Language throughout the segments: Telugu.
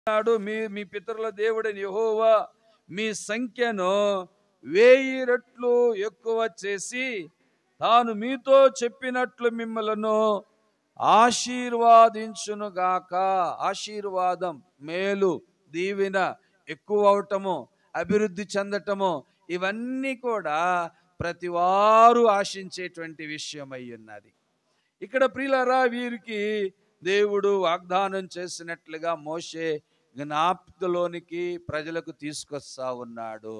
మీ మీ పితరుల దేవుడైన యెహోవా మీ సంఖ్యను 1000 రెట్లు ఎక్కువ చేసి తాను మీతో చెప్పినట్లు మిమ్మలను ఆశీర్వాదించునుగాక. ఆశీర్వాదం, మేలు, దీవెన ఎక్కువ అవటము, అభివృద్ధి చెందటము, ఇవన్నీ కూడా ప్రతివారు ఆశించేటువంటి విషయమై ఉన్నది. ఇక్కడ ప్రియులారా, వీరికి దేవుడు వాగ్దానం చేసినట్లుగా మోషే జ్ఞాపకలోనికి ప్రజలకు తీసుకొస్తా ఉన్నాడు,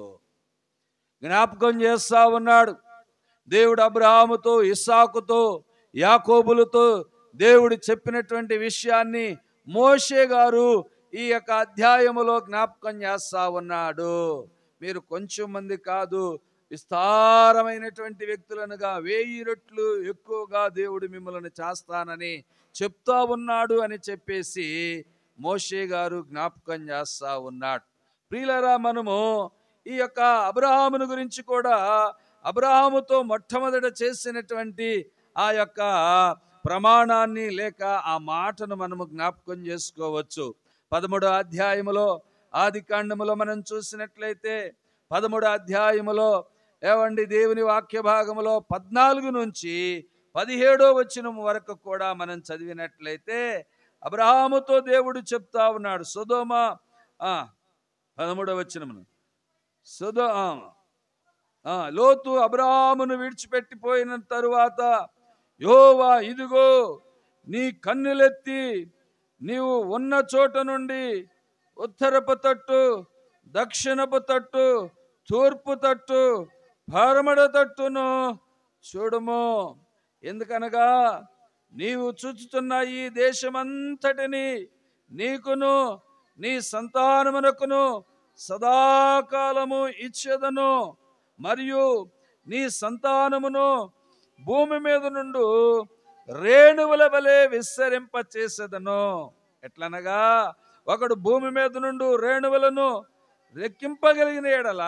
జ్ఞాపకం చేస్తా ఉన్నాడు. దేవుడు అబ్రహాముతో, ఇస్సాకుతో, యాకోబులతో దేవుడు చెప్పినటువంటి విషయాన్ని మోషే గారు ఈ యొక్క అధ్యాయములో జ్ఞాపకం చేస్తా ఉన్నాడు. మీరు కొంచెం మంది కాదు, విస్తారమైనటువంటి వ్యక్తులనుగా 1000 రెట్లు ఎక్కువగా దేవుడు మిమ్మల్ని చేస్తానని చెప్తా ఉన్నాడు అని చెప్పేసి మోషే గారు జ్ఞాపకం చేస్తా ఉన్నాడు. ప్రియులారా, మనము ఈ యొక్క అబ్రహామును గురించి కూడా, అబ్రహాముతో మొట్టమొదట చేసినటువంటి ఆ యొక్క ప్రమాణాన్ని లేక ఆ మాటను మనము జ్ఞాపకం చేసుకోవచ్చు. 13వ అధ్యాయములో, ఆది కాండములో మనం చూసినట్లయితే 13వ అధ్యాయములో దేవుని వాక్య భాగములో 14 నుంచి 17వ వచనం వరకు కూడా మనం చదివినట్లయితే అబ్రహాముతో దేవుడు చెప్తా ఉన్నాడు. సొదొమ 13వ వచనమును, లోతు అబ్రహామును విడిచిపెట్టిపోయిన తరువాత యెహోవా, ఇదిగో నీ కన్నులెత్తి నీవు ఉన్న చోట నుండి ఉత్తరపు తట్టు, దక్షిణపు తట్టు, తూర్పు తట్టు, పడమర తట్టును చూడుము. ఎందుకనగా నీవు చూచుతున్న ఈ దేశమంతటిని నీకును నీ సంతానమునకును సదాకాలము ఇచ్చేదను, మరియు నీ సంతానమును భూమి మీద నుండి రేణువుల వలె విస్తరింప చేసేదను. ఎట్లనగా ఒకడు భూమి మీద నుండి రేణువులను లెక్కింపగలిగిన ఎడల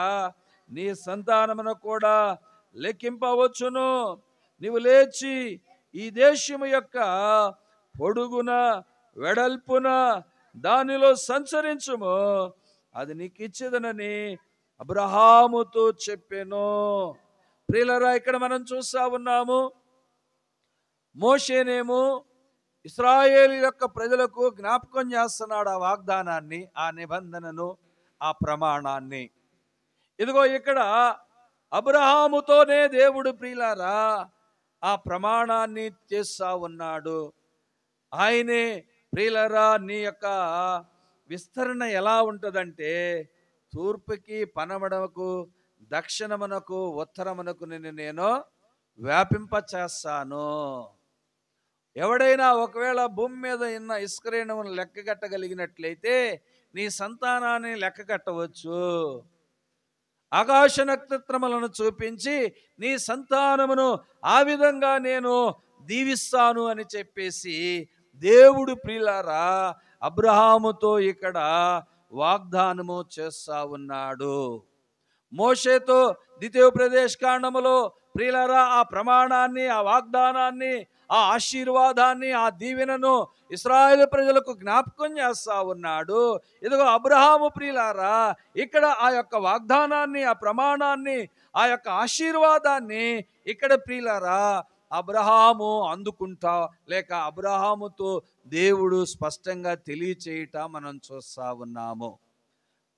నీ సంతానమును కూడా లెక్కింపవచ్చును. నీవు లేచి ఈ దేశము యొక్క పొడుగున వెడల్పున దానిలో సంచరించుము, అది నీకు ఇచ్చేదనని అబ్రహాముతో చెప్పెను. ప్రియులారా, ఇక్కడ మనం చూస్తా ఉన్నాము, మోషేనేమో ఇశ్రాయేలు యొక్క ప్రజలకు జ్ఞాపకం చేస్తున్నాడు ఆ వాగ్దానాన్ని, ఆ నిబంధనను, ఆ ప్రమాణాన్ని. ఇదిగో ఇక్కడ అబ్రహాముతోనే దేవుడు ప్రియులారా ఆ ప్రమాణాన్ని చేస్తా ఉన్నాడు. ఆయనే ప్రియులారా, నీ యొక్క విస్తరణ ఎలా ఉంటుందంటే, తూర్పుకి పనమడకు, దక్షిణమునకు, ఉత్తరమునకు నేను వ్యాపింప చేస్తాను. ఎవడైనా ఒకవేళ భూమి మీద ఉన్న ఇసుకరేణువును లెక్కగట్టగలిగినట్లయితే నీ సంతానాన్ని లెక్కగట్టవచ్చు. ఆకాశ నక్షత్రములను చూపించి నీ సంతానమును ఆ విధంగా నేను దీవిస్తాను అని చెప్పేసి దేవుడు ప్రియులారా అబ్రహాముతో ఇక్కడ వాగ్దానము చేస్తా ఉన్నాడు. మోషేతో ద్వితీయోపదేశ కాండములో ప్రియులారా ఆ ప్రమాణాన్ని, ఆ వాగ్దానాన్ని, ఆ ఆశీర్వాదాన్ని, ఆ దీవెనను ఇశ్రాయేలు ప్రజలకు జ్ఞాపకం చేస్తా ఉన్నాడు. ఇదిగో అబ్రహాము ప్రియులారా ఇక్కడ ఆ యొక్క వాగ్దానాన్ని, ఆ ప్రమాణాన్ని, ఆ యొక్క ఆశీర్వాదాన్ని ఇక్కడ ప్రియులారా అబ్రహాము అందుకుంటా లేక అబ్రహాముతో దేవుడు స్పష్టంగా తెలియచేయట మనం చూస్తా ఉన్నాము.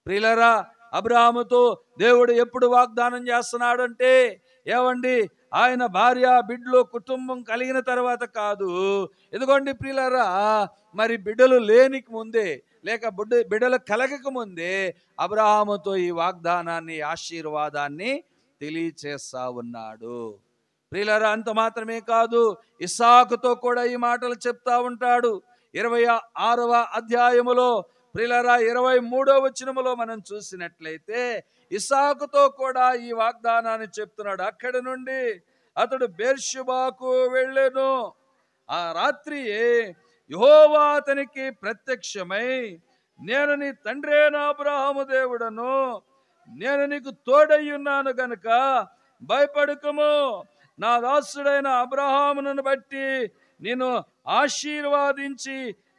ప్రియులారా, అబ్రహాముతో దేవుడు ఎప్పుడు వాగ్దానం చేస్తున్నాడంటే, ఏవండి, ఆయన భార్య, బిడ్డలు, కుటుంబం కలిగిన తర్వాత కాదు. ఇదిగోండి ప్రియులారా, మరి బిడ్డలు లేనికి ముందే లేక బిడ్డలు కలగక ముందే అబ్రహాముతో ఈ వాగ్దానాన్ని, ఆశీర్వాదాన్ని తెలియచేస్తా ఉన్నాడు. ప్రియులారా, అంత మాత్రమే కాదు, ఇస్సాకుతో కూడా ఈ మాటలు చెప్తా ఉంటాడు. 26వ అధ్యాయములో ప్రియులారా 23వ వచనములో మనం చూసినట్లయితే ఇస్సాకుతో కూడా ఈ వాగ్దానాన్ని చెప్తున్నాడు. అక్కడి నుండి అతడు బెర్షెబాకు వెళ్ళెను. ఆ రాత్రి యెహోవా అతనికి ప్రత్యక్షమై, నేను నీ తండ్రి అయిన అబ్రహాము దేవుడను, నేను నీకు తోడయ్యున్నాను గనుక భయపడకుము, నా దాసుడైన అబ్రహామును బట్టి నిన్ను ఆశీర్వాదించి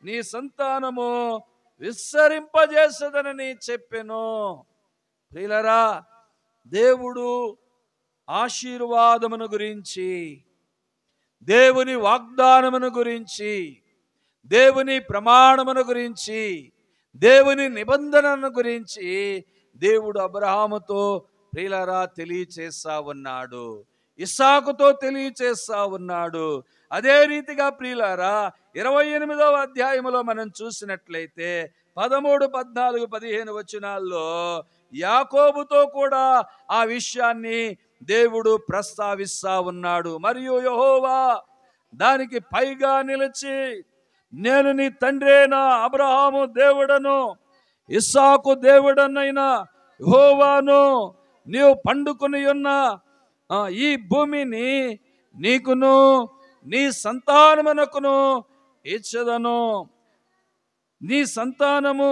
నీ సంతానము విస్తరింపజేసదనని చెప్పెను. ప్రియులారా, దేవుడు ఆశీర్వాదమును గురించి, దేవుని వాగ్దానమును గురించి, దేవుని ప్రమాణమును గురించి, దేవుని నిబంధనను గురించి దేవుడు అబ్రహాముతో ప్రియులారా తెలియచేస్తా ఉన్నాడు, ఇస్సాకుతో తెలియచేస్తా ఉన్నాడు. అదే రీతిగా ప్రియులారా 28వ అధ్యాయములో మనం చూసినట్లయితే 13, 14, 15 వచనాల్లో యాకోబుతో కూడా ఆ విషయాన్ని దేవుడు ప్రస్తావిస్తా ఉన్నాడు. మరియు యెహోవా దానికి పైగా నిలిచి, నేను నీ తండ్రి అయిన అబ్రహాము దేవుడను, ఇస్సాకు దేవుడనైన యెహోవాను, నీవు పండుకొని ఉన్న ఈ భూమిని నీకును నీ సంతానమునకును ఇచ్చదను. నీ సంతానము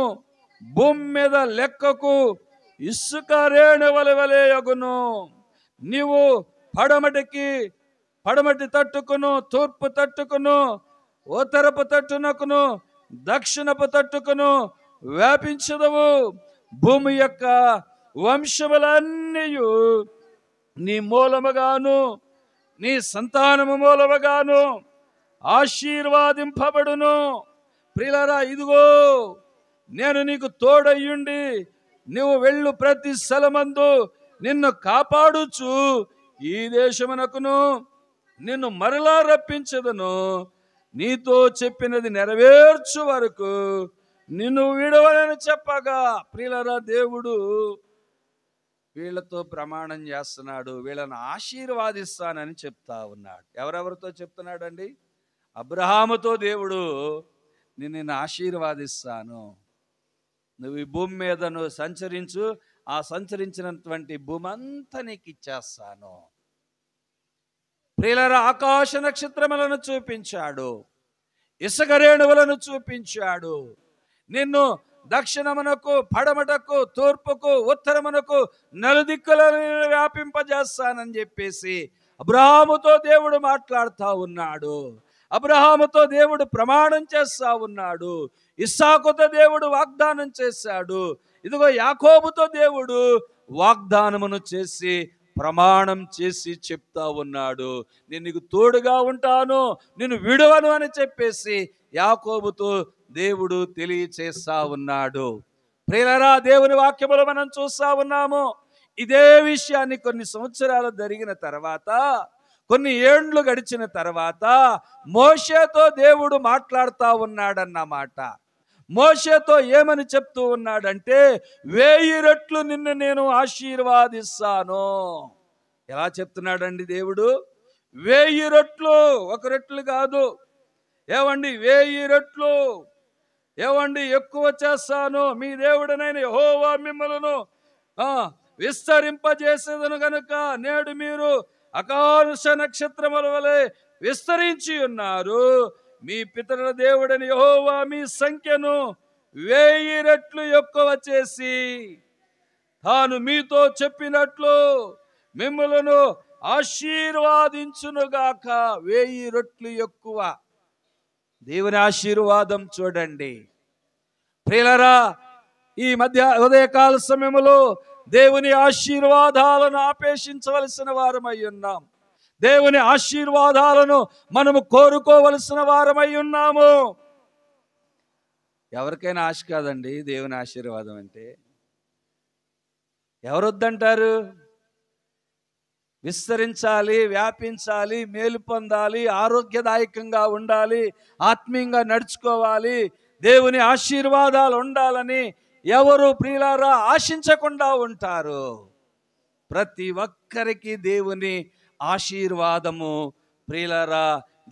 భూమి మీద లెక్కకు ఇసుక రేణువల వలె యగును. నీవు పడమటి తట్టుకును, తూర్పు తట్టుకును, ఉత్తరపు తట్టునకును, దక్షిణపు తట్టుకును వ్యాపించదవు. భూమి యొక్క వంశములన్నీ నీ మూలముగాను నీ సంతానము మూలముగాను ఆశీర్వాదింపబడును. ప్రియులారా, ఇదిగో నేను నీకు తోడయ్యుండి నువ్వు వెళ్ళు ప్రతి స్థలమందు నిన్ను కాపాడుచు ఈ దేశమునకును నిన్ను మరలా రప్పించదను. నీతో చెప్పినది నెరవేర్చు వరకు నిన్ను విడవనని చెప్పగా, ప్రియులారా, దేవుడు వీళ్ళతో ప్రమాణం చేస్తున్నాడు, వీళ్ళని ఆశీర్వాదిస్తానని చెప్తా ఉన్నాడు. ఎవరెవరితో చెప్తున్నాడండి? అబ్రహాముతో దేవుడు నిన్ను ఆశీర్వాదిస్తాను, నువ్వు ఈ భూమి మీద నువ్వు సంచరించు, ఆ సంచరించినటువంటి భూమి అంతా నీకు ఇచ్చేస్తాను. ప్రియులారా, ఆకాశ నక్షత్రములను చూపించాడు, ఇసుక రేణువులను చూపించాడు. నిన్ను దక్షిణమునకు, పడమటకు, తూర్పుకు, ఉత్తరమునకు నలుదిక్కులను వ్యాపింపజేస్తానని చెప్పేసి అబ్రహాముతో దేవుడు మాట్లాడుతూ ఉన్నాడు. అబ్రహాముతో దేవుడు ప్రమాణం చేస్తా ఉన్నాడు. ఇస్సాకుతో దేవుడు వాగ్దానం చేశాడు. ఇదిగో యాకోబుతో దేవుడు వాగ్దానమును చేసి ప్రమాణం చేసి చెప్తా ఉన్నాడు, నేను నీకు తోడుగా ఉంటాను, నిన్ను విడవను అని చెప్పేసి యాకోబుతో దేవుడు తెలియచేస్తా ఉన్నాడు. ప్రియులారా, దేవుని వాక్యములో మనం చూస్తా ఉన్నాము. ఇదే విషయాన్ని కొన్ని సంవత్సరాలు జరిగిన తర్వాత, కొన్ని ఏండ్లు గడిచిన తర్వాత మోషేతో దేవుడు మాట్లాడుతూ ఉన్నాడన్నమాట. మోషేతో ఏమని చెప్తూ ఉన్నాడంటే, 1000 రెట్లు నిన్ను నేను ఆశీర్వాదిస్తాను. ఎలా చెప్తున్నాడండి దేవుడు? 1000 రెట్లు, 1 రెట్లు కాదు. ఏవండి, 1000 రెట్లు ఏవండి ఎక్కువ చేస్తాను. మీ దేవుడనైన యెహోవా మిమ్మలను విస్తరింపజేసేదను గనుక నేడు మీరు ఆకాశ నక్షత్రముల వలె విస్తరించి ఉన్నారు. మీ పితరుల దేవుడని యెహోవా మీ సంఖ్యను 1000 రెట్లు ఎక్కువ చేసి తాను మీతో చెప్పినట్లు మిమ్మలను ఆశీర్వాదించునుగాక. 1000 రెట్లు ఎక్కువ దేవుని ఆశీర్వాదం చూడండి. ప్రియులారా, ఈ ఉదయకాల సమయంలో దేవుని ఆశీర్వాదాలను ఆపేక్షించవలసిన వారమై ఉన్నాం. దేవుని ఆశీర్వాదాలను మనము కోరుకోవలసిన వారమై ఉన్నాము. ఎవరికైనా ఆశ కాదండి దేవుని ఆశీర్వాదం అంటే? ఎవరొద్దంటారు? విస్తరించాలి, వ్యాపించాలి, మేలు పొందాలి, ఆరోగ్యదాయకంగా ఉండాలి, ఆత్మీయంగా నడుచుకోవాలి, దేవుని ఆశీర్వాదాలు ఉండాలని ఎవరు ప్రియులారా ఆశించకుండా ఉంటారు? ప్రతి ఒక్కరికి దేవుని ఆశీర్వాదము ప్రియులారా,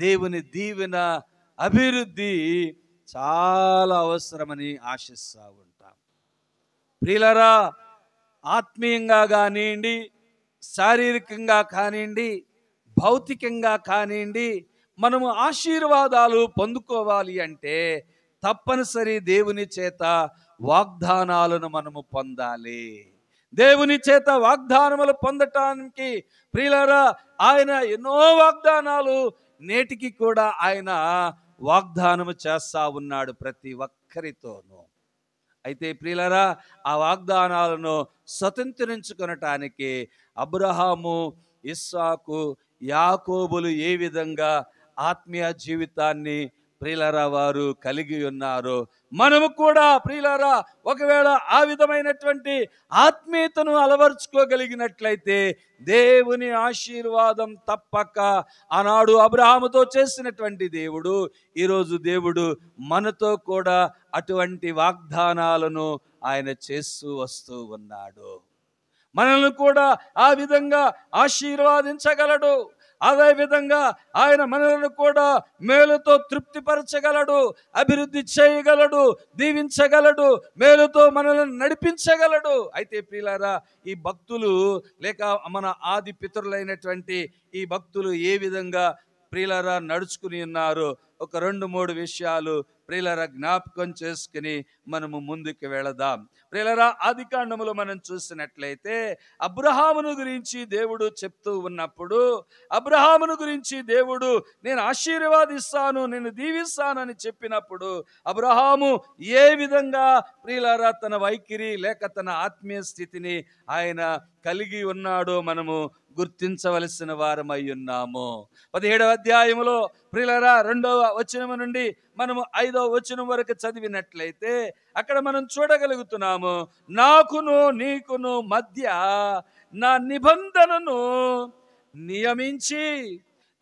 దేవుని దీవెన, అభివృద్ధి చాలా అవసరమని ఆశిస్తూ ఉంటాం. ప్రియులారా, ఆత్మీయంగా కానివ్వండి, శారీరకంగా కానివ్వండి, భౌతికంగా కానివ్వండి, మనము ఆశీర్వాదాలు పొందుకోవాలి అంటే తప్పనిసరి దేవుని చేత వాగ్దానాలను మనము పొందాలి. దేవుని చేత వాగ్దానములు పొందటానికి ప్రియులారా, ఆయన ఎన్నో వాగ్దానాలు నేటికి కూడా ఆయన వాగ్దానము చేస్తా ఉన్నాడు ప్రతి ఒక్కరితోనూ. అయితే ప్రియులారా, ఆ వాగ్దానాలను స్వతంత్రించుకొనటానికి అబ్రహాము, ఇస్సాకు, యాకోబులు ఏ విధంగా ఆత్మీయ జీవితాన్ని ప్రియులారా వారు కలిగి ఉన్నారో, మనము కూడా ప్రియులారా ఒకవేళ ఆ విధమైనటువంటి ఆత్మీయతను అలవర్చుకోగలిగినట్లయితే దేవుని ఆశీర్వాదం తప్పక ఆనాడు అబ్రహాముతో చేసినటువంటి దేవుడు ఈరోజు దేవుడు మనతో కూడా అటువంటి వాగ్దానాలను ఆయన చేస్తూ వస్తూ ఉన్నాడు. మనల్ని కూడా ఆ విధంగా ఆశీర్వాదించగలడు. అదే విధంగా ఆయన మనల్ని కూడా మేలుతో తృప్తిపరచగలడు, అభివృద్ధి చేయగలడు, దీవించగలడు, మేలుతో మనల్ని నడిపించగలడు. అయితే ప్రియులారా, ఈ భక్తులు లేక మన ఆది పితరులైనటువంటి ఈ భక్తులు ఏ విధంగా ప్రియులారా నడుచుకుని ఉన్నారు, ఒక 2-3 విషయాలు ప్రియులారా జ్ఞాపకం చేసుకుని మనము ముందుకు వెళదాం. ప్రియులారా, ఆదికాండములో మనం చూసినట్లయితే అబ్రహామును గురించి దేవుడు చెప్తూ ఉన్నప్పుడు, అబ్రహామును గురించి దేవుడు నేను ఆశీర్వాదిస్తాను, నేను దీవిస్తానని చెప్పినప్పుడు అబ్రహాము ఏ విధంగా ప్రియులారా తన వైఖరి లేక తన ఆత్మీయ స్థితిని ఆయన కలిగి ఉన్నాడో మనము గుర్తించవలసిన వారమై ఉన్నాము. 17వ అధ్యాయములో ప్రియులారా 2వ వచనం నుండి మనము 5వ వచనం వరకు చదివినట్లయితే అక్కడ మనం చూడగలుగుతున్నాము, నాకును నీకును మధ్య నా నిబంధనను నియమించి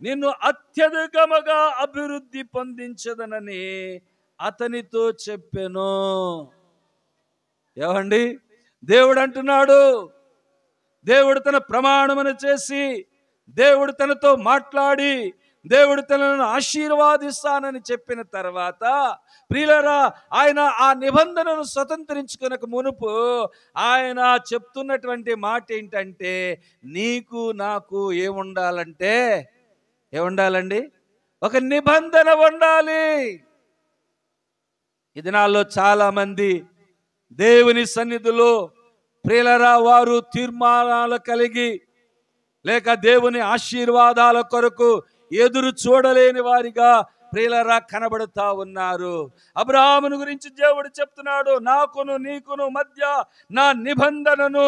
నిన్ను అత్యధికముగా అభివృద్ధి పొందించదనని అతనితో చెప్పెను. ఏమండి, దేవుడు అంటున్నాడు, దేవుడు తన ప్రమాణమును చేసి, దేవుడు తనతో మాట్లాడి, దేవుడు తనను ఆశీర్వాదిస్తానని చెప్పిన తర్వాత ప్రియులారా ఆయన ఆ నిబంధనను స్వతంత్రించుకొనక మునుపు ఆయన చెప్తున్నటువంటి మాట ఏంటంటే, నీకు నాకు ఏముండాలంటే, ఏముండాలండి? ఒక నిబంధన ఉండాలి. ఈ దినాల్లో చాలా మంది దేవుని సన్నిధిలో ప్రియులారా వారు తీర్మానాలు కలిగి లేక దేవుని ఆశీర్వాదాల కొరకు ఎదురు చూడలేని వారిగా ప్రియులారా కనబడుతా ఉన్నారు. అబ్రహామును గురించి దేవుడు చెప్తున్నాడు, నాకును నీకును మధ్య నా నిబంధనను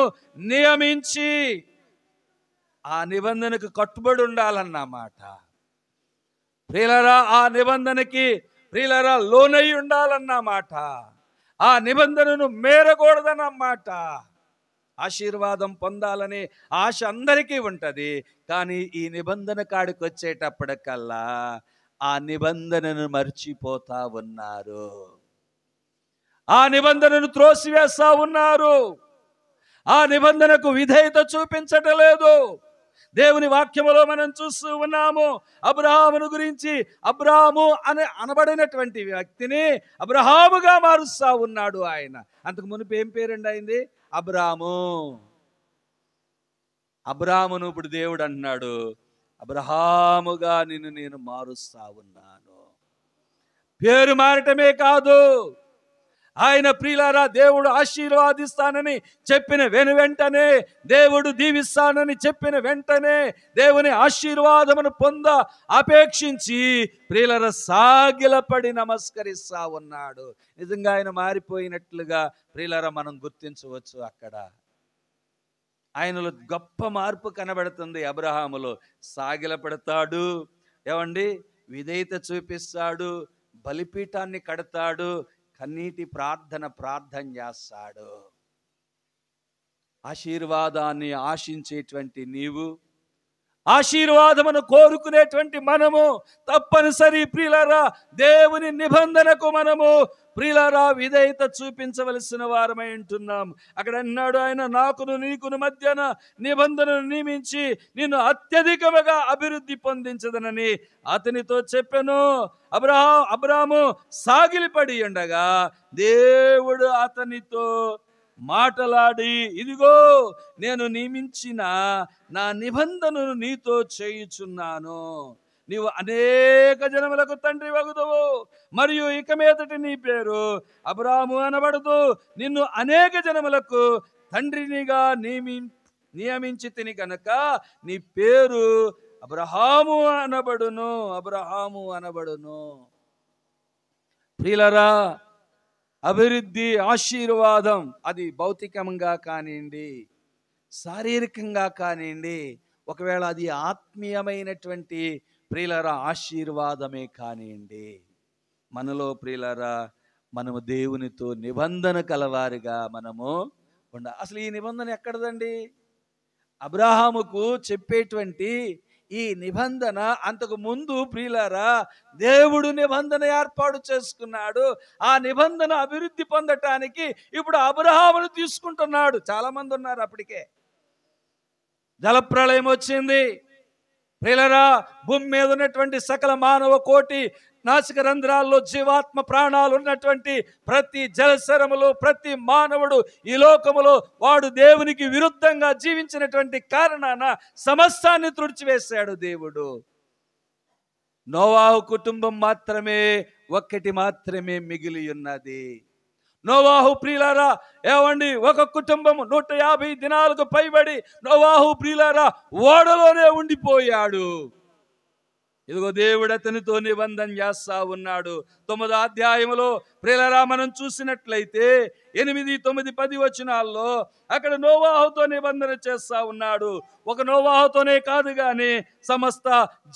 నియమించి, ఆ నిబంధనకు కట్టుబడి ఉండాలన్నమాట. ప్రియులారా ఆ నిబంధనకి ప్రియులారా లోనై ఉండాలన్నమాట. ఆ నిబంధనను మేరకూడదన్నమాట. ఆశీర్వాదం పొందాలనే ఆశ అందరికీ ఉంటుంది, కానీ ఈ నిబంధన కాడికి వచ్చేటప్పటికల్లా ఆ నిబంధనను మర్చిపోతా ఉన్నారు, ఆ నిబంధనను త్రోసివేస్తా ఉన్నారు, ఆ నిబంధనకు విధేయత చూపించటం లేదు. దేవుని వాక్యములో మనం చూస్తూ ఉన్నాము, అబ్రహామును గురించి అబ్రాము అని అనబడినటువంటి వ్యక్తిని అబ్రహాముగా మారుస్తా ఉన్నాడు ఆయన. అంతకు మునుపు ఏం పేరండి అయింది? అబ్రాము. అబ్రామును ఇప్పుడు దేవుడు అంటున్నాడు, అబ్రహాముగా నిన్ను నేను మారుస్తా ఉన్నాను. పేరు మారటమే కాదు, ఆయన ప్రియులారా దేవుడు ఆశీర్వాదిస్తానని చెప్పిన వెంటనే, దేవుడు దీవిస్తానని చెప్పిన వెంటనే దేవుని ఆశీర్వాదమును పొంద అపేక్షించి ప్రియులారా సాగిలపడి నమస్కరిస్తా ఉన్నాడు. నిజంగా ఆయన మారిపోయినట్లుగా ప్రియులారా మనం గుర్తించవచ్చు. అక్కడ ఆయనలో గొప్ప మార్పు కనబడుతుంది. అబ్రహాములో సాగిలపడతాడు, ఏమండి, విధేయత చూపిస్తాడు, బలిపీఠాన్ని కడతాడు, కన్నీటి ప్రార్థన చేస్తాడు. ఆశీర్వాదాన్ని ఆశించేటువంటి నీవు, ఆశీర్వాదమును కోరుకునేటువంటి మనము తప్పనిసరి ప్రియులారా దేవుని నిబంధనకు మనము ప్రియులారా విధేయత చూపించవలసిన వారమై ఉంటున్నాం. అక్కడ అన్నాడు ఆయన, నాకును నీకును మధ్యన నిబంధనను నియమించి నిన్ను అత్యధికముగా అభివృద్ధి పొందించదనని అతనితో చెప్పెను. అబ్రాము సాగిలిపడి ఉండగా దేవుడు అతనితో మాటలాడి, ఇదిగో నేను నియమించిన నా నిబంధనను నీతో చేయుచున్నాను, నీవు అనేక జనములకు తండ్రి వగుదువు, మరియు ఇక మీదటి నీ పేరు అబ్రాము అనబడదు, నిన్ను అనేక జనములకు తండ్రినిగా నియమించి తిని గనక నీ పేరు అబ్రహాము అనబడును, అబ్రహాము అనబడును. ప్రియులారా, అభివృద్ధి, ఆశీర్వాదం అది భౌతికంగా కానివ్వండి, శారీరకంగా కానివ్వండి, ఒకవేళ అది ఆత్మీయమైనటువంటి ప్రియులారా ఆశీర్వాదమే కానివ్వండి, మనలో ప్రియులారా మనము దేవునితో నిబంధన కలవారిగా మనము అసలు ఈ నిబంధన ఎక్కడదండి? అబ్రాహాముకు చెప్పేటువంటి ఈ నిబంధన అంతకు ముందు ప్రియులారా దేవుడు నిబంధన ఏర్పాటు చేసుకున్నాడు. ఆ నిబంధన అభివృద్ధి పొందటానికి ఇప్పుడు అబ్రాహామును తీసుకుంటున్నాడు. చాలా మంది ఉన్నారు. అప్పటికే జలప్రళయం వచ్చింది. ప్రియులారా భూమి మీద ఉన్నటువంటి సకల మానవ కోటి నాసిక రంధ్రాల్లో జీవాత్మ ప్రాణాలు ఉన్నటువంటి ప్రతి జలసరములో ప్రతి మానవుడు ఈ లోకములో వాడు దేవునికి విరుద్ధంగా జీవించినటువంటి కారణాన సమస్తాన్ని తుడిచివేశాడు దేవుడు. నోవాహు కుటుంబం మాత్రమే ఒక్కటి మాత్రమే మిగిలి ఉన్నది. నోవాహు ప్రియులారా ఏమండి, ఒక కుటుంబం 150 దినాలకు పైబడి నోవాహు ప్రియులారా ఓడలోనే ఉండిపోయాడు. ఇదిగో దేవుడు అతనితో నిబంధన చేస్తా ఉన్నాడు. 9వ అధ్యాయంలో ప్రియులారా మనం చూసినట్లయితే 8, 9, 10 వచనాల్లో అక్కడ నోవాహుతో నిబంధన చేస్తా ఉన్నాడు. ఒక నోవాహుతోనే కాదు కానీ సమస్త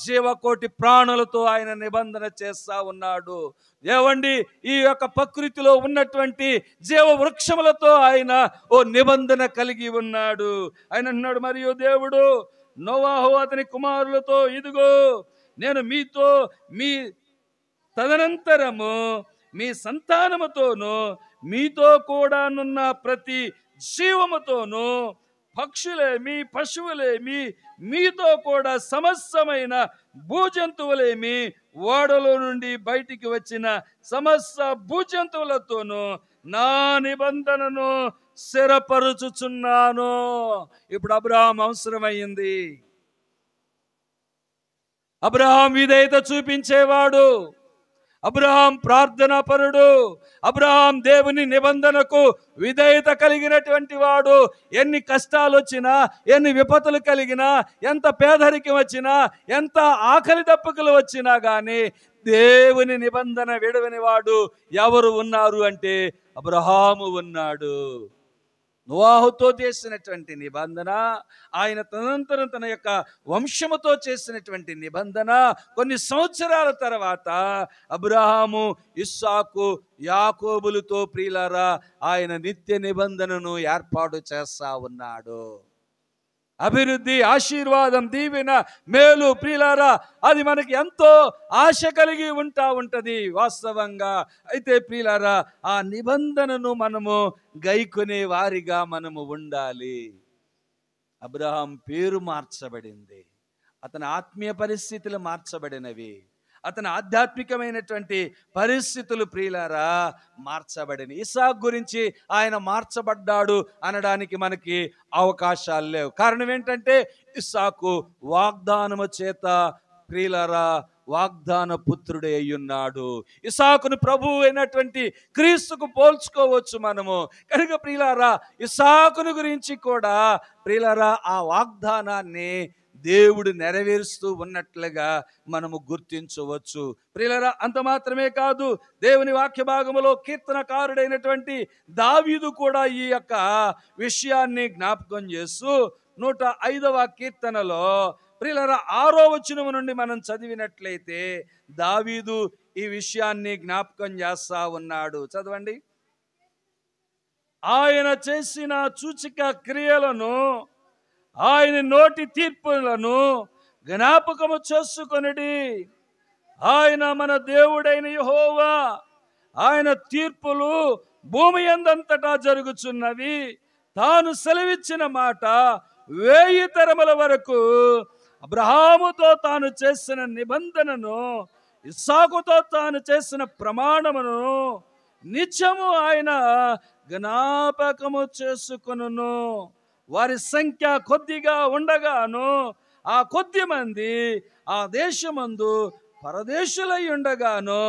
జీవకోటి ప్రాణులతో ఆయన నిబంధన చేస్తా ఉన్నాడు. ఏవండి, ఈ యొక్క ప్రకృతిలో ఉన్నటువంటి జీవ వృక్షములతో ఆయన ఓ నిబంధన కలిగి ఉన్నాడు. ఆయన అన్నాడు, మరియు దేవుడు నోవాహు అతని కుమారులతో, ఇదిగో నేను మీతో మీ తదనంతరము మీ సంతానముతోనూ మీతో కూడానున్న ప్రతి జీవముతోనూ పక్షులేమి పశువులేమి మీతో కూడా సమస్తమైన భూజంతువులేమి ఓడలో నుండి బయటికి వచ్చిన సమస్త భూజంతువులతోనూ నా నిబంధనను స్థిరపరుచుచున్నాను. ఇప్పుడు అబ్రాహాం అవసరమైంది. అబ్రహాం విధేయత చూపించేవాడు, అబ్రహాం ప్రార్థనాపరుడు, అబ్రహాం దేవుని నిబంధనకు విధేయత కలిగినటువంటి వాడు. ఎన్ని కష్టాలు వచ్చినా, ఎన్ని విపత్తులు కలిగినా, ఎంత పేదరికం వచ్చినా, ఎంత ఆకలి దప్పుకులు వచ్చినా కానీ దేవుని నిబంధన విడవని వాడు ఎవరు ఉన్నారు అంటే అబ్రహాము ఉన్నాడు. నోవాహుతో చేసినటువంటి నిబంధన, ఆయన తదనంతరం తన యొక్క వంశముతో చేసినటువంటి నిబంధన, కొన్ని సంవత్సరాల తర్వాత అబ్రహాము, ఇస్సాకు, యాకోబులతో ప్రియులారా ఆయన నిత్య నిబంధనను ఏర్పాటు చేస్తా ఉన్నాడు. అభివృద్ధి, ఆశీర్వాదం, దీవెన, మేలు ప్రియులారా అది మనకి ఎంతో ఆశ కలిగి ఉంటది వాస్తవంగా. అయితే ప్రియులారా ఆ నిబంధనను మనము గైకొనే వారిగా మనము ఉండాలి. అబ్రహాం పేరు మార్చబడింది, అతని ఆత్మీయ పరిస్థితులు మార్చబడినవి, అతని ఆధ్యాత్మికమైనటువంటి పరిస్థితులు ప్రియులారా మార్చబడిన. ఇస్సాకు గురించి ఆయన మార్చబడ్డాడు అనడానికి మనకి అవకాశాలు లేవు. కారణం ఏంటంటే ఇస్సాకు వాగ్దానము చేత ప్రియులారా వాగ్దాన పుత్రుడే అయ్యున్నాడు. ఇస్సాకును ప్రభువు అయినటువంటి క్రీస్తుకు పోల్చుకోవచ్చు మనము. కనుక ప్రియులారా ఇస్సాకును గురించి కూడా ప్రియులారా ఆ వాగ్దానాన్ని దేవుడు నెరవేరుస్తూ ఉన్నట్లుగా మనము గుర్తించవచ్చు. ప్రియులారా అంత మాత్రమే కాదు, దేవుని వాక్య భాగములో కీర్తనకారుడైనటువంటి దావీదు కూడా ఈ యొక్క విషయాన్ని జ్ఞాపకం చేస్తూ 105వ కీర్తనలో ప్రియులారా 6వ వచనం నుండి మనం చదివినట్లయితే దావీదు ఈ విషయాన్ని జ్ఞాపకం చేస్తా ఉన్నాడు. చదవండి. ఆయన చేసిన సూచక క్రియలను, ఆయన నోటి తీర్పులను జ్ఞాపకము చేసుకొనుడి. ఆయన మన దేవుడైన యెహోవా, ఆయన తీర్పులు భూమి యందంతటా జరుగుచున్నవి. తాను సెలవిచ్చిన మాట 1000 తరముల వరకు, అబ్రహాముతో తాను చేసిన నిబంధనను, ఇస్సాకుతో తాను చేసిన ప్రమాణమును నిత్యము ఆయన జ్ఞాపకము చేసుకొనును. వారి సంఖ్య కొద్దిగా ఉండగాను ఆ కొద్ది మంది ఆ దేశమందు పరదేశులై ఉండగాను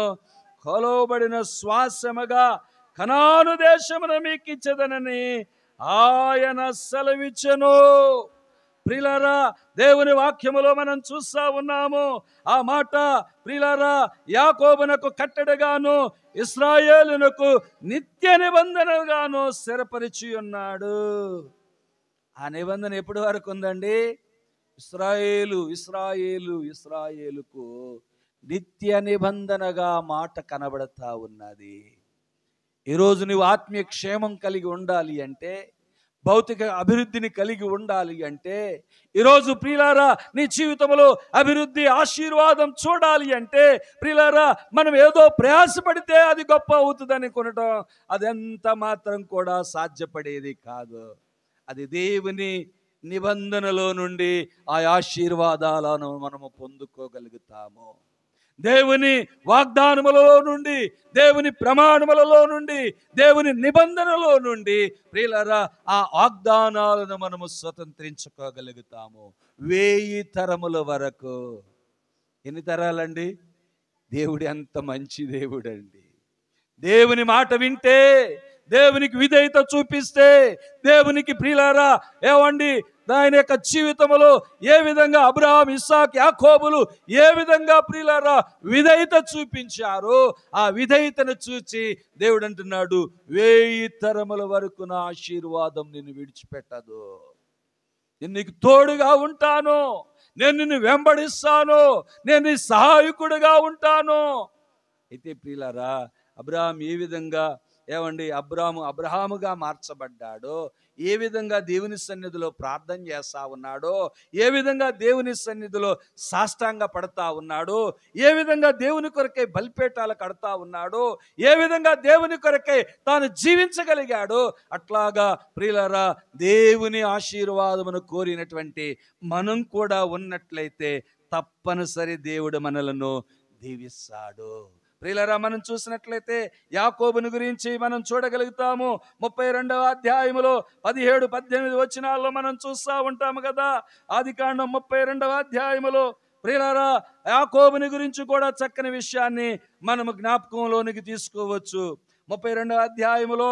కొలవబడిన శ్వాసముగా కనాను దేశమును మీకు ఇచ్చెదనని ఆయన సెలవిచ్చెను. ప్రియులారా, దేవుని వాక్యములో మనం చూస్తా ఉన్నాము. ఆ మాట ప్రియులారా యాకోబునకు కట్టడగాను, ఇశ్రాయేలునకు నిత్య నిబంధనగాను స్థిరపరిచి ఉన్నాడు. ఆ నిబంధన ఎప్పటి వరకు ఉందండి? ఇశ్రాయేలుకు నిత్య నిబంధనగా మాట కనబడతా ఉన్నది. ఈరోజు నువ్వు ఆత్మీయ క్షేమం కలిగి ఉండాలి అంటే, భౌతిక అభివృద్ధిని కలిగి ఉండాలి అంటే, ఈరోజు ప్రియులారా నీ జీవితంలో అభివృద్ధి ఆశీర్వాదం చూడాలి అంటే, ప్రియులారా మనం ఏదో ప్రయాసపడితే అది గొప్ప అవుతుంది అనుకునటం అదెంత మాత్రం కూడా సాధ్యపడేది కాదు. అది దేవుని నిబంధనలో నుండి ఆ ఆశీర్వాదాలను మనము పొందుకోగలుగుతాము. దేవుని వాగ్దానములలో నుండి, దేవుని ప్రమాణములలో నుండి, దేవుని నిబంధనలో నుండి ప్రియులారా ఆ వాగ్దానాలను మనము స్వతంత్రించుకోగలుగుతాము 1000 తరముల వరకు. ఎన్ని తరాలండి? దేవుడు ఎంత మంచి దేవుడు అండి. దేవుని మాట వింటే, దేవునికి విధేయత చూపిస్తే, దేవునికి ప్రియులారా ఏమండి ఆయన యొక్క జీవితంలో ఏ విధంగా అబ్రహాం, ఇస్సాకు, యాకోబులు ఏ విధంగా ప్రియులారా విధేయత చూపించారో ఆ విధేయతను చూచి దేవుడు అంటున్నాడు 1000 తరముల వరకు నా ఆశీర్వాదం నిన్ను విడిచిపెట్టదు. నేను నీకు తోడుగా ఉంటాను, నేను నిన్ను వెంబడిస్తాను, నేను నీ సహాయకుడిగా ఉంటాను. అయితే ప్రియులారా అబ్రహాం ఏ విధంగా ఏమండి అబ్రహాముగా మార్చబడ్డాడో, ఏ విధంగా దేవుని సన్నిధిలో ప్రార్థన చేస్తా ఉన్నాడో, ఏ విధంగా దేవుని సన్నిధిలో సాష్టాంగ పడతా ఉన్నాడో, ఏ విధంగా దేవుని కొరకై బలిపీఠాలు కడతా ఉన్నాడో, ఏ విధంగా దేవుని కొరకై తాను జీవించగలిగాడో, అట్లాగా ప్రియులారా దేవుని ఆశీర్వాదమును కోరినటువంటి మనం కూడా ఉన్నట్లయితే తప్పనిసరి దేవుడు మనలను దీవిస్తాడు. ప్రియులారా మనం చూసినట్లయితే యాకోబుని గురించి మనం చూడగలుగుతాము. 32వ అధ్యాయములో 17-18 వచనాల్లో మనం చూస్తూ ఉంటాము కదా. ఆదికాండం 32వ అధ్యాయములో ప్రియులారా యాకోబుని గురించి కూడా చక్కని విషయాన్ని మనము జ్ఞాపకంలోనికి తీసుకోవచ్చు. 32వ అధ్యాయములో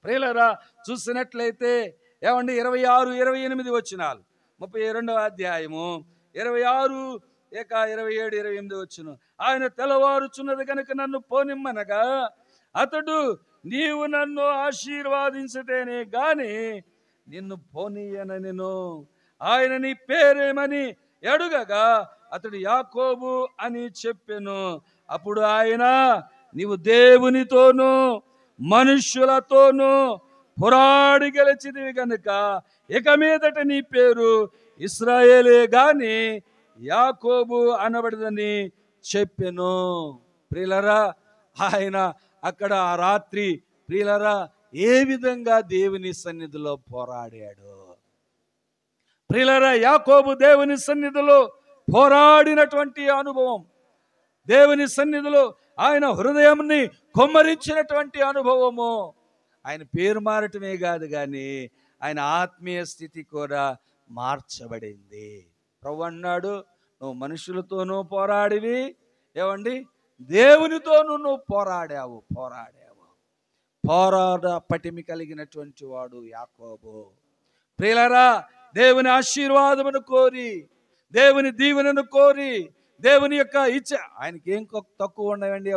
ప్రియులారా చూసినట్లయితే ఏమండి 26-28 వచనాలు. 32వ అధ్యాయము 26 27, 28 వచ్చును. ఆయన తెల్లవారుచున్నది కనుక నన్ను పోనిమ్మనగా అతడు నీవు నన్ను ఆశీర్వాదించితేనే గాని నిన్ను పోనీయనెను. ఆయన నీ పేరేమని అడుగగా అతడు యాకోబు అని చెప్పెను. అప్పుడు ఆయన నీవు దేవునితోనూ మనుష్యులతోనూ పోరాడి గెలిచితివి గనుక ఇక మీదట నీ పేరు ఇశ్రాయేలే గాని యాకోబు అనబడదని చెప్పెను. ప్రియులారా ఆయన అక్కడ ఆ రాత్రి ప్రియులారా ఏ విధంగా దేవుని సన్నిధిలో పోరాడాడు. ప్రియులారా యాకోబు దేవుని సన్నిధిలో పోరాడినటువంటి అనుభవం, దేవుని సన్నిధిలో ఆయన హృదయంని కొమ్మరించినటువంటి అనుభవము, ఆయన పేరు మారటమే కాదు కానీ ఆయన ఆత్మీయ స్థితి కూడా మార్చబడింది. ప్రభు అన్నాడు నువ్వు మనుషులతోనూ పోరాడివి, ఏమండి దేవునితోనూ నువ్వు పోరాడావు. పోరాడ పటిమి కలిగినటువంటి వాడు యాకోబు. ప్రియులారా దేవుని ఆశీర్వాదమును కోరి, దేవుని దీవెనను కోరి, దేవుని యొక్క ఇచ్చ ఆయనకి ఏం తక్కువ ఉండవండి.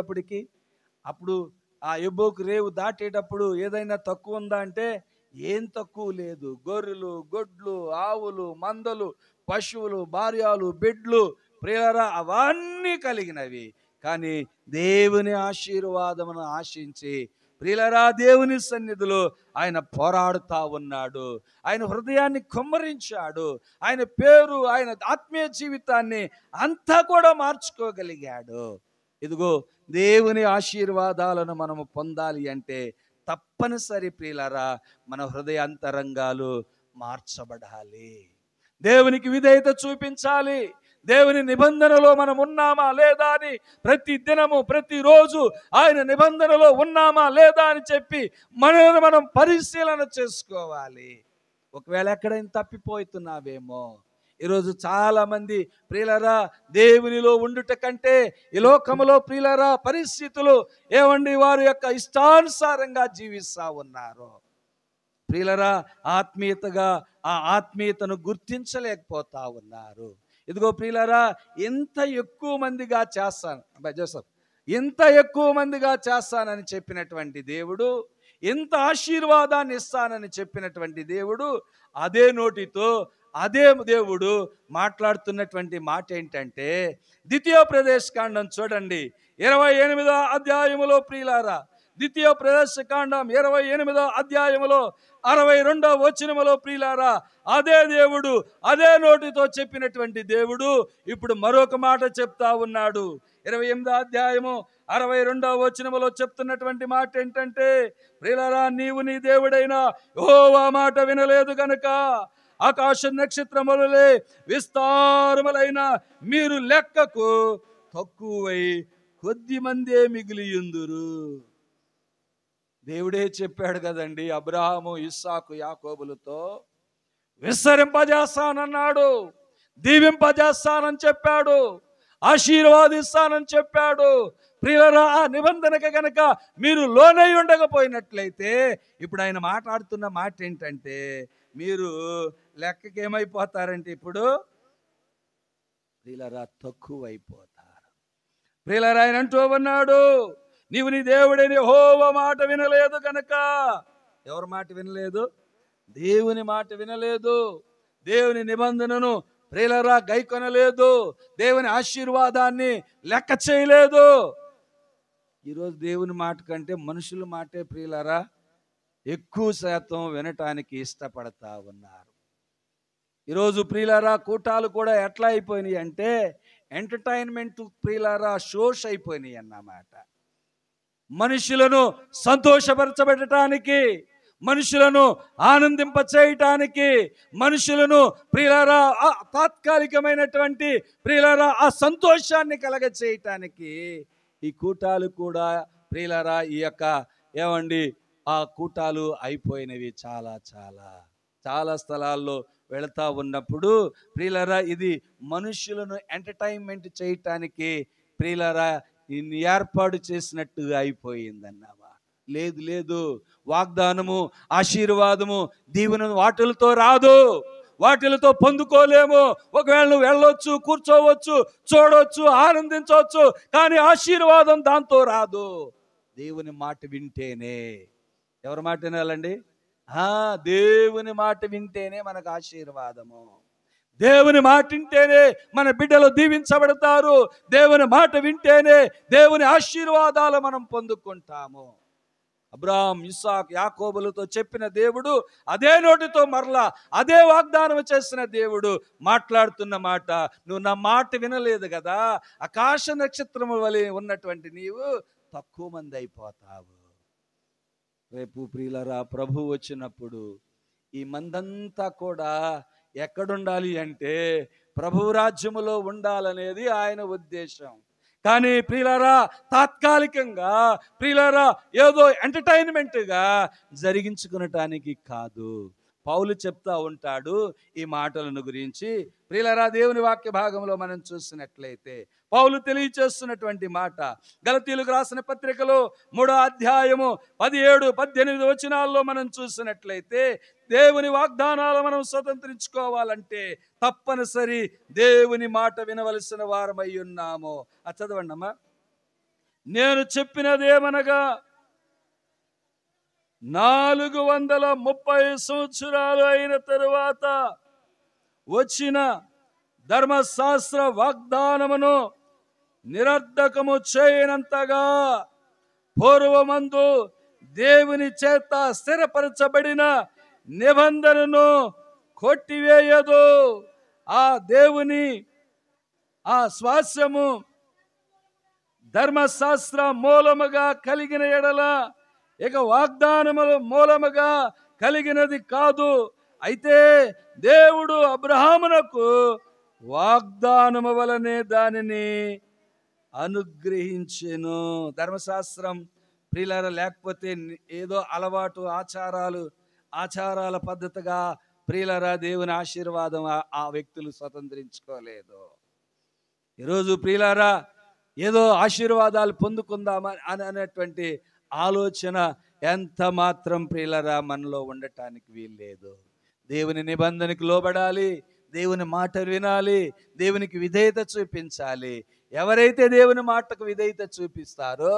అప్పుడు ఆ యెబ్బోకు రేవు దాటేటప్పుడు ఏదైనా తక్కువ ఉందా అంటే ఏం తక్కువ లేదు. గొర్రెలు, గొడ్లు, ఆవులు, మందలు, పశువులు, భార్యలు, బిడ్లు ప్రియులారా అవన్నీ కలిగినవి. కానీ దేవుని ఆశీర్వాదమును ఆశించి ప్రియులారా దేవుని సన్నిధిలో ఆయన పోరాడుతా ఉన్నాడు. ఆయన హృదయాన్ని కుమ్మరించాడు. ఆయన పేరు, ఆయన ఆత్మీయ జీవితాన్ని అంతా కూడా మార్చుకోగలిగాడు. ఇదిగో దేవుని ఆశీర్వాదాలను మనము పొందాలి అంటే తప్పనిసరి ప్రియులారా మన హృదయాంతరంగాలు మార్చబడాలి. దేవునికి విధేయత చూపించాలి. దేవుని నిబంధనలో మనం ఉన్నామా లేదా అని ప్రతి దినము ప్రతిరోజు ఆయన నిబంధనలో ఉన్నామా లేదా అని చెప్పి మనల్ని మనం పరిశీలన చేసుకోవాలి. ఒకవేళ ఎక్కడైనా తప్పిపోతున్నావేమో, ఈరోజు చాలా మంది ప్రియులారా దేవునిలో ఉండుట కంటే ఈ లోకములో ప్రియులారా పరిస్థితులు ఏమండి వారి యొక్క ఇష్టానుసారంగా జీవిస్తూ ఉన్నారు. ప్రియులరా ఆత్మీయతగా ఆ ఆత్మీయతను గుర్తించలేకపోతా ఉన్నారు. ఇదిగో ప్రియులరా, ఇంత ఎక్కువ మందిగా చేస్తాను జోసఫ్, ఇంత ఎక్కువ మందిగా చేస్తానని చెప్పినటువంటి దేవుడు, ఇంత ఆశీర్వాదాన్ని ఇస్తానని చెప్పినటువంటి దేవుడు, అదే నోటితో అదే దేవుడు మాట్లాడుతున్నటువంటి మాట ఏంటంటే, ద్వితీయోపదేశకాండం చూడండి 28వ అధ్యాయములో ప్రియులారా, ద్వితీయోపదేశకాండం 28వ అధ్యాయములో 62వ వచనములో ప్రియులారా, అదే దేవుడు అదే నోటితో చెప్పినటువంటి దేవుడు ఇప్పుడు మరొక మాట చెప్తా ఉన్నాడు. 28వ అధ్యాయము 62వ వచనములో చెప్తున్నటువంటి మాట ఏంటంటే, ప్రియులారా, నీవు నీ దేవుడైన యెహోవా మాట వినలేదు గనుక ఆకాశ నక్షత్రములే విస్తారములైన మీరు లెక్కకు తక్కువై కొద్ది మందే మిగిలియుందురు. దేవుడే చెప్పాడు కదండి అబ్రహాము, ఇస్సాకు, యాకోబులతో, విస్తరింపజేస్తానన్నాడు, దీవింపజేస్తానని చెప్పాడు, ఆశీర్వాదిస్తానని చెప్పాడు. ప్రియులారా, ఆ నిబంధనకు గనక మీరు లోనై ఉండకపోయినట్లయితే ఇప్పుడు ఆయన మాట్లాడుతున్న మాట ఏంటంటే, మీరు లెక్కకి ఏమైపోతారంటే ఇప్పుడు ప్రియులారా తక్కువైపోతారు. ప్రియులారా, ఆయన అంటూ ఉన్నాడు, నీవు నీ దేవుడైన యెహోవా మాట వినలేదు గనక. ఎవరి మాట వినలేదు? దేవుని మాట వినలేదు. దేవుని నిబంధనను ప్రియులారా గైకొనలేదు. దేవుని ఆశీర్వాదాన్ని లెక్క చేయలేదు. ఈరోజు దేవుని మాట కంటే మనుషుల మాటే ప్రియులారా ఎక్కువ శాతం వినటానికి ఇష్టపడతా ఉన్నారు. ఈరోజు ప్రియులారా కూటాలు కూడా ఎట్లా అయిపోయినాయి అంటే ఎంటర్టైన్మెంట్ ప్రియులారా షోస్ అయిపోయినాయి అన్నమాట. మనుషులను సంతోషపరచబెట్టడానికి, మనుషులను ఆనందింప చేయటానికి, మనుషులను ప్రియులారా తాత్కాలికమైనటువంటి ప్రియులారా ఆ సంతోషాన్ని కలగ చేయటానికి ఈ కూటాలు కూడా ప్రియులారా ఈ యొక్క ఏమండి ఆ కూటాలు అయిపోయినవి. చాలా చాలా చాలా స్థలాల్లో వెళతా ఉన్నప్పుడు ప్రియులారా ఇది మనుషులను ఎంటర్టైన్మెంట్ చేయటానికి ప్రియులారా ఏర్పాటు చేసినట్టుగా అయిపోయిందన్నావా? లేదు లేదు, వాగ్దానము, ఆశీర్వాదము, దీవెన వాటిలతో రాదు, వాటిలతో పొందుకోలేము. ఒకవేళ నువ్వు వెళ్ళొచ్చు, కూర్చోవచ్చు, చూడవచ్చు, ఆనందించవచ్చు, కానీ ఆశీర్వాదం దాంతో రాదు. దేవుని మాట వింటేనే. ఎవరి మాట వినాలండి? దేవుని మాట వింటేనే మనకు ఆశీర్వాదము. దేవుని మాట వింటేనే మన బిడ్డలు దీవించబడతారు. దేవుని మాట వింటేనే దేవుని ఆశీర్వాదాలు మనం పొందుకుంటాము. అబ్రహాం, ఇస్సాకు, యాకోబులతో చెప్పిన దేవుడు అదే నోటితో మరలా అదే వాగ్దానం చేసిన దేవుడు మాట్లాడుతున్న మాట, నువ్వు నా మాట వినలేదు కదా, ఆకాశ నక్షత్రము వలె ఉన్నటువంటి నీవు తక్కువ మంది అయిపోతావు. రేపు ప్రియులారా ప్రభు వచ్చినప్పుడు ఈ మందంతా కూడా ఎక్కడుండాలి అంటే ప్రభు రాజ్యములో ఉండాలనేది ఆయన ఉద్దేశం. కానీ ప్రియులారా తాత్కాలికంగా ప్రియులారా ఏదో ఎంటర్టైన్మెంట్గా జరిగించుకునటానికి కాదు. పౌలు చెప్తా ఉంటాడు ఈ మాటలను గురించి. ప్రియులారా దేవుని వాక్య భాగంలో మనం చూసినట్లయితే పౌలు తెలియచేస్తున్నటువంటి మాట గలతీయులకు రాసిన పత్రికలో 3వ అధ్యాయము 17-18 వచనాల్లో మనం చూసినట్లయితే దేవుని వాగ్దానాలు మనం స్వతంత్రించుకోవాలంటే తప్పనిసరి దేవుని మాట వినవలసిన వారమై ఉన్నాము. అది చదవండి అమ్మా. నేను చెప్పినదేమనగా 430 సంవత్సరాలు అయిన తరువాత వచ్చిన ధర్మశాస్త్ర వాగ్దానమును నిరర్ధకము చేయనంతగా పూర్వమందు దేవుని చేత స్థిరపరచబడిన నిబంధనను కొట్టివేయదు. ఆ దేవుని ఆ స్వాస్యము ధర్మశాస్త్ర మూలముగా కలిగిన ఎడల ఇక వాగ్దానముల మూలముగా కలిగినది కాదు. అయితే దేవుడు అబ్రహామునకు వాగ్దానము వలనే దానిని అనుగ్రహించెను. ధర్మశాస్త్రం ప్రియులారా లేకపోతే ఏదో అలవాటు ఆచారాల పద్ధతిగా ప్రియులారా దేవుని ఆశీర్వాదం ఆ వ్యక్తులు స్వతంత్రించుకోలేదు. ఈరోజు ప్రియులారా ఏదో ఆశీర్వాదాలు పొందుకుందామా అనేటువంటి ఆలోచన ఎంత మాత్రం ప్రియులరా మనలో ఉండటానికి వీల్లేదు. దేవుని నిబంధనకు లోబడాలి, దేవుని మాట వినాలి, దేవునికి విధేయత చూపించాలి. ఎవరైతే దేవుని మాటకు విధేయత చూపిస్తారో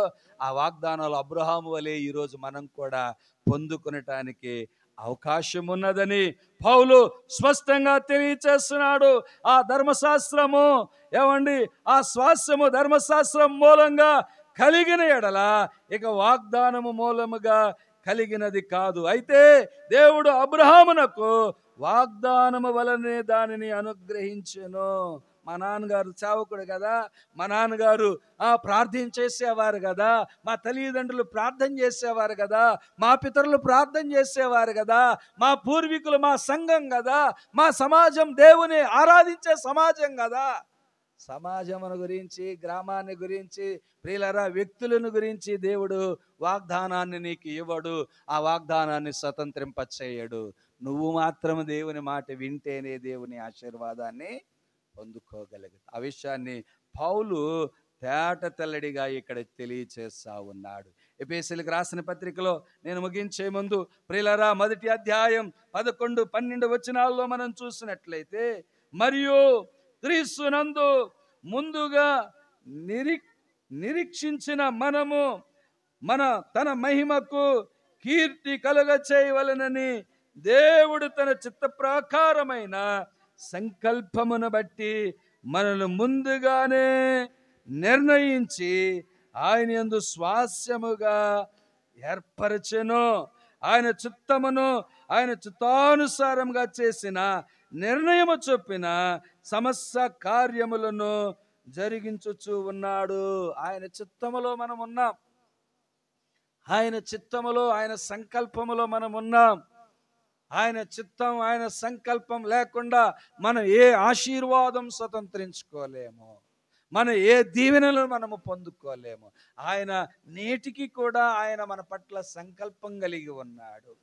ఆ వాగ్దానాలు అబ్రహాము వలె ఈరోజు మనం కూడా పొందుకొనటానికి అవకాశం ఉన్నదని పౌలు స్పష్టంగా తెలియచేస్తున్నాడు. ఆ ధర్మశాస్త్రము ఏమండి, ఆ స్వాస్యము ధర్మశాస్త్రం మూలంగా కలిగిన ఎడల ఇక వాగ్దానము మూలముగా కలిగినది కాదు. అయితే దేవుడు అబ్రహామునకు వాగ్దానము వలనే దానిని అనుగ్రహించెను. మా నాన్నగారు సేవకుడు కదా, మా నాన్నగారు ప్రార్థన చేసేవారు కదా, మా తల్లిదండ్రులు ప్రార్థన చేసేవారు కదా, మా పితరులు ప్రార్థన చేసేవారు కదా, మా పూర్వీకులు మా సంఘం కదా, మా సమాజం దేవుని ఆరాధించే సమాజం కదా. సమాజమును గురించి, గ్రామాన్ని గురించి, ప్రియులరా వ్యక్తులను గురించి దేవుడు వాగ్దానాన్ని నీకు ఇవ్వడు, ఆ వాగ్దానాన్ని స్వతంత్రింపచేయడు. నువ్వు మాత్రం దేవుని మాట వింటేనే దేవుని ఆశీర్వాదాన్ని పొందుకోగలదు. ఆ విషయాన్ని పౌలు తేట తెల్లడిగా ఇక్కడ తెలియచేస్తా ఉన్నాడు. ఎఫెసీయులకు రాసిన పత్రికలో నేను ముగించే ముందు ప్రియులరా మొదటి అధ్యాయం 11, 12 వచనాల్లో మనం చూసినట్లయితే, మరియు క్రీస్తునందు ముందుగా నిరీక్షించిన మనము తన మహిమకు కీర్తి కలుగ చేయవలెనని దేవుడు తన చిత్త ప్రకారమైన సంకల్పమును బట్టి మనల్ని ముందుగానే నిర్ణయించి ఆయన యందు స్వాస్యముగా ఏర్పరచెను. ఆయన చిత్తమును ఆయన చిత్తానుసారంగా చేసిన నిర్ణయము చొప్పున సమస్త కార్యములను జరిగించుచు ఉన్నాడు. ఆయన చిత్తములో మనం ఉన్నాం, ఆయన చిత్తములో, ఆయన సంకల్పములో మనం ఉన్నాం. ఆయన చిత్తం, ఆయన సంకల్పం లేకుండా మనం ఏ ఆశీర్వాదం స్వతంత్రించుకోలేము, మనం ఏ దీవెనలు మనము పొందుకోలేము. ఆయన నేటికి కూడా ఆయన మన పట్ల సంకల్పం కలిగి ఉన్నాడు.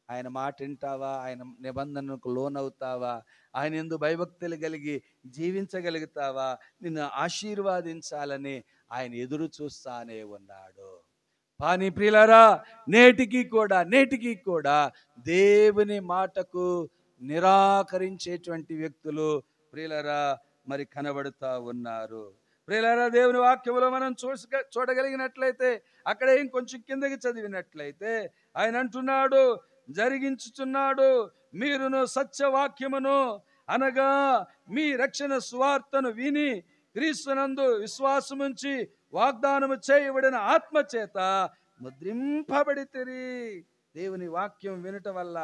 ఆయన మాట వింటావా, ఆయన నిబంధనకు లోనవుతావా, ఆయన యందు భయభక్తులు కలిగి జీవించగలుగుతావా, నిన్ను ఆశీర్వాదించాలని ఆయన ఎదురు చూస్తానే ఉన్నాడు. కానీ ప్రియులారా, నేటికి కూడా దేవుని మాటకు నిరాకరించేటువంటి వ్యక్తులు ప్రియులారా మరి కనబడుతూ ఉన్నారు. ప్రియులారా, దేవుని వాక్యములో మనం చూడగలిగినట్లయితే, అక్కడ ఇంకొంచెం కిందకి చదివినట్లయితే ఆయన అంటున్నాడు, జరిగించుచున్నాడు మీరును సత్యవాక్యమును అనగా మీ రక్షణ సువార్తను విని క్రీస్తునందు విశ్వాసముంచి వాగ్దానము చేయబడిన ఆత్మచేత ముద్రింపబడితిరి. దేవుని వాక్యం వినటం వల్ల,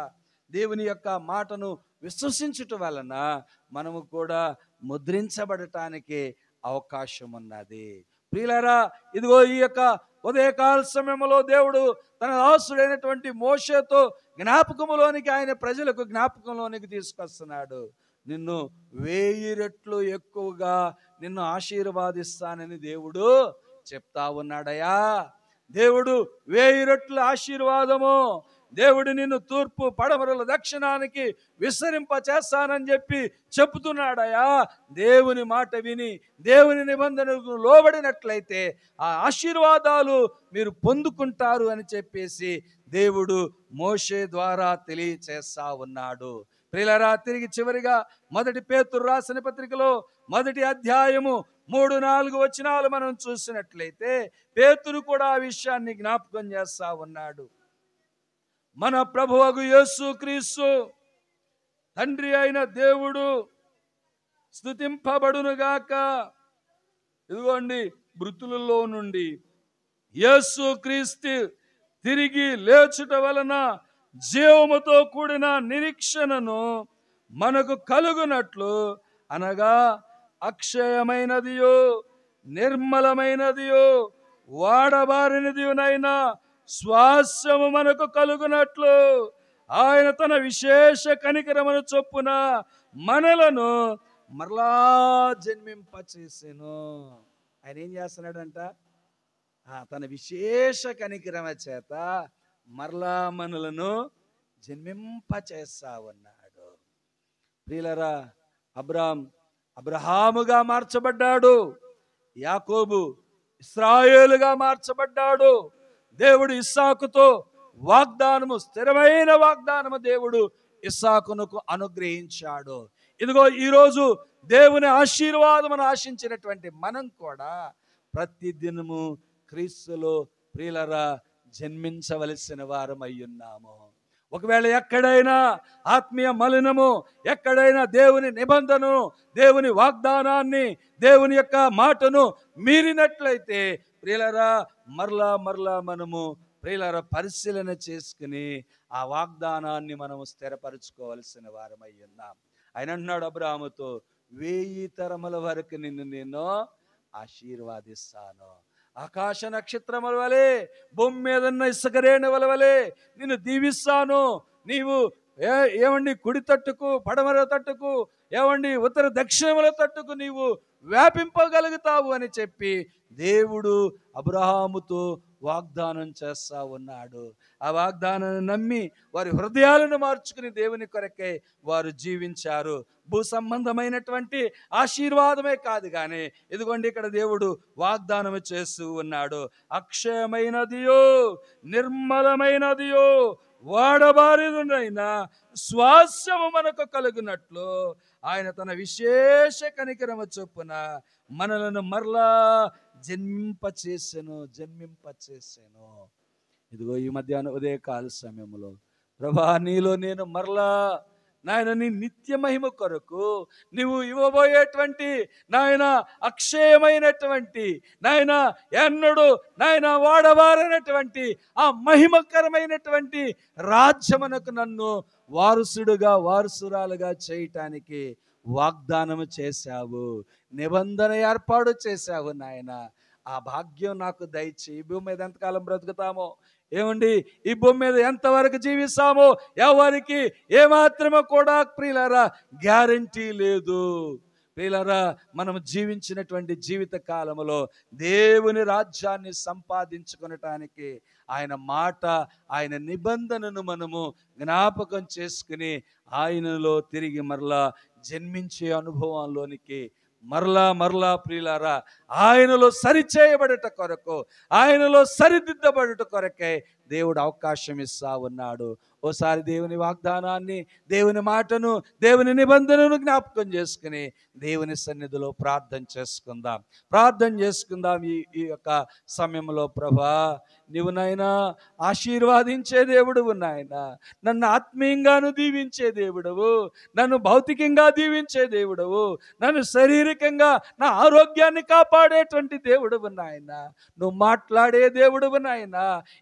దేవుని యొక్క మాటను విశ్వసించుట వలన మనము కూడా ముద్రించబడటానికి అవకాశం ఉన్నది. ప్రియులారా, ఇదిగో ఈ యొక్క ఉదయకాల సమయంలో దేవుడు తన దాసుడైనటువంటి మోషేతో జ్ఞాపకములోనికి, ఆయన ప్రజలకు జ్ఞాపకంలోనికి తీసుకొస్తున్నాడు. నిన్ను 1000 రెట్లు ఎక్కువగా నిన్ను ఆశీర్వాదిస్తానని దేవుడు చెప్తా ఉన్నాడయా. దేవుడు 1000 రెట్ల ఆశీర్వాదము, దేవుడు నిన్ను తూర్పు పడమరల దక్షిణానికి విస్తరింప చేస్తానని చెప్పి చెబుతున్నాడయా. దేవుని మాట విని దేవుని నిబంధనకు లోబడినట్లయితే ఆ ఆశీర్వాదాలు మీరు పొందుకుంటారు అని చెప్పేసి దేవుడు మోషే ద్వారా తెలియచేస్తా ఉన్నాడు. ప్రియులారా, తిరిగి చివరిగా మొదటి పేతురు రాసిన పత్రికలో మొదటి అధ్యాయము 3-4 వచనాలు మనం చూసినట్లయితే పేతురు కూడా ఆ విషయాన్ని జ్ఞాపకం చేస్తా ఉన్నాడు. మన ప్రభువగు యేసు క్రీస్తు తండ్రి అయిన దేవుడు స్తుతింపబడునుగాక. ఇదిగోండి, మృతులలో నుండి యేసు క్రీస్తు తిరిగి లేచుట వలన జీవముతో కూడిన నిరీక్షణను మనకు కలుగునట్లు, అనగా అక్షయమైనదియో నిర్మలమైనదియో వాడబారినదియునైనా స్వాస్యము మనకు కలుగునట్లు ఆయన తన విశేష కనికరమును చొప్పున మనలను మరలా జన్మింపచేసెను. ఆయన ఏం చేస్తున్నాడంట? తన విశేష కనికరమ చేత మరలా మనలను జన్మింపచేస్తా ఉన్నాడు. ప్రియులారా, అబ్రహాముగా మార్చబడ్డాడు, యాకోబు ఇశ్రాయేలుగా మార్చబడ్డాడు, దేవుడు ఇస్సాకుతో వాగ్దానము, స్థిరమైన వాగ్దానము దేవుడు ఇస్సాకునకు అనుగ్రహించాడు. ఇదిగో ఈరోజు దేవుని ఆశీర్వాదమును ఆశించినటువంటి మనం కూడా ప్రతిదినము క్రీస్తులో ప్రియులరా జన్మించవలసిన వారం అయ్యున్నాము. ఒకవేళ ఎక్కడైనా ఆత్మీయ మలినము, ఎక్కడైనా దేవుని నిబంధనను, దేవుని వాగ్దానాన్ని, దేవుని యొక్క మాటను మీరినట్లయితే ప్రియులరా మరలా మరలా మనము ప్రియులరా పరిశీలన చేసుకుని ఆ వాగ్దానాన్ని మనము స్థిరపరచుకోవలసిన వారమై ఉన్నాం. ఆయన అంటున్నాడు అబ్రాహాముతో, 1000 తరముల వరకు నిన్ను నేను ఆశీర్వాదిస్తాను. ఆకాశ నక్షత్రముల వలె, భూమి మీద ఉన్న ఇసుక రేణువుల వలె నిన్ను దీవిస్తాను. నీవు ఏమండి కుడి తట్టుకు, పడమర తట్టుకు, ఏమండి ఉత్తర దక్షిణముల తట్టుకు నీవు వ్యాపింపగలుగుతావు అని చెప్పి దేవుడు అబ్రహాముతో వాగ్దానం చేస్తా ఉన్నాడు. ఆ వాగ్దానాన్ని నమ్మి వారి హృదయాలను మార్చుకుని దేవుని కొరకే వారు జీవించారు. భూ సంబంధమైనటువంటి ఆశీర్వాదమే కాదు కానీ ఇదిగోండి ఇక్కడ దేవుడు వాగ్దానం చేస్తూ ఉన్నాడు. అక్షయమైనదియో, నిర్మలమైనదియో, వాడబారినైన స్వాస్యము మనకు కలుగునట్లు ఆయన తన విశేష కనికరము చొప్పున మనలను మరలా జన్మింపచేసెను. ఇదిగో ఈ మధ్యాహ్నం ఉదయకాల సమయంలో ప్రభా, నీలో నేను మరలా నాయన నీ నిత్య మహిమ కొరకు నీవు ఇవ్వబోయేటువంటి నాయన అక్షయమైనటువంటి నాయన ఎన్నడు నాయన వాడబారనటువంటి ఆ మహిమకరమైనటువంటి రాజ్యమునకు నన్ను వారసురాలుగా చేయటానికి వాగ్దానము చేశావు, నిబంధన ఏర్పాటు చేశావు నాయన. ఆ భాగ్యం నాకు దయచేయి. ఈ భూమి మీద ఎంతకాలం బ్రతుకుతామో, ఏమండి ఈ భూమి మీద ఎంతవరకు జీవిస్తామో ఎవరికి ఏమాత్రమో కూడా ప్రియులారా గ్యారంటీ లేదు. ప్రియులారా, మనం జీవించినటువంటి జీవిత కాలంలో దేవుని రాజ్యాన్ని సంపాదించుకొనటానికి ఆయన మాట, ఆయన నిబంధనను మనము జ్ఞాపకం చేసుకుని ఆయనలో తిరిగి మరలా జన్మించే అనుభవంలోనికి మరలా ప్రియులారా ఆయనలో సరిచేయబడుట కొరకు, ఆయనలో సరిదిద్దబడుట కొరకే దేవుడు అవకాశం ఇస్తా ఉన్నాడు. ఓసారి దేవుని వాగ్దానాన్ని, దేవుని మాటను, దేవుని నిబంధనను జ్ఞాపకం చేసుకుని దేవుని సన్నిధిలో ప్రార్థన చేసుకుందాం. ఈ యొక్క సమయంలో ప్రభా, నీవు నాయనా ఆశీర్వాదించే దేవుడువు నాయన, నన్ను ఆత్మీయంగాను దీవించే దేవుడవు, నన్ను భౌతికంగా దీవించే దేవుడవు, నన్ను శారీరకంగా నా ఆరోగ్యాన్ని కాపాడేటువంటి దేవుడువు నాయన, నువ్వు మాట్లాడే దేవుడువు నాయన.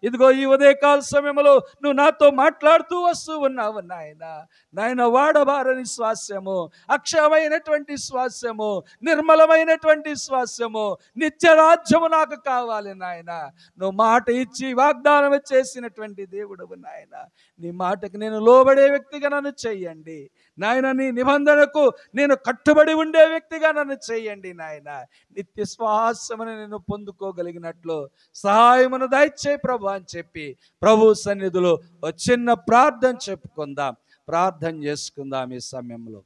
ఇదిగో ఈ ఉదయకాల సమయంలో నువ్వు నాతో మాట్లాడుతూ వస్తూ ఉన్నావు నాయన. వాడబారని స్వాస్యము, అక్షయమైనటువంటి స్వాస్యము, నిర్మలమైనటువంటి స్వాస్యము, నిత్య రాజ్యము నాకు కావాలి నాయన. నువ్వు మాట ఇచ్చి వాగ్దానం చేసినటువంటి దేవుడవు నాయన. నీ మాటకు నేను లోబడే వ్యక్తిగా నన్ను చెయ్యండి నాయన. నీ నిబంధనకు నేను కట్టుబడి ఉండే వ్యక్తిగా నన్ను చెయ్యండి నాయన. నిత్య స్వాస్యమును నేను పొందుకోగలిగినట్లు సహాయమును దయచేయి ప్రభు అని చెప్పి ప్రభు సన్నిధిలో ఒక చిన్న ప్రార్థన చెప్పుకుందాం, ప్రార్థన చేసుకుందాం ఈ సమయంలో.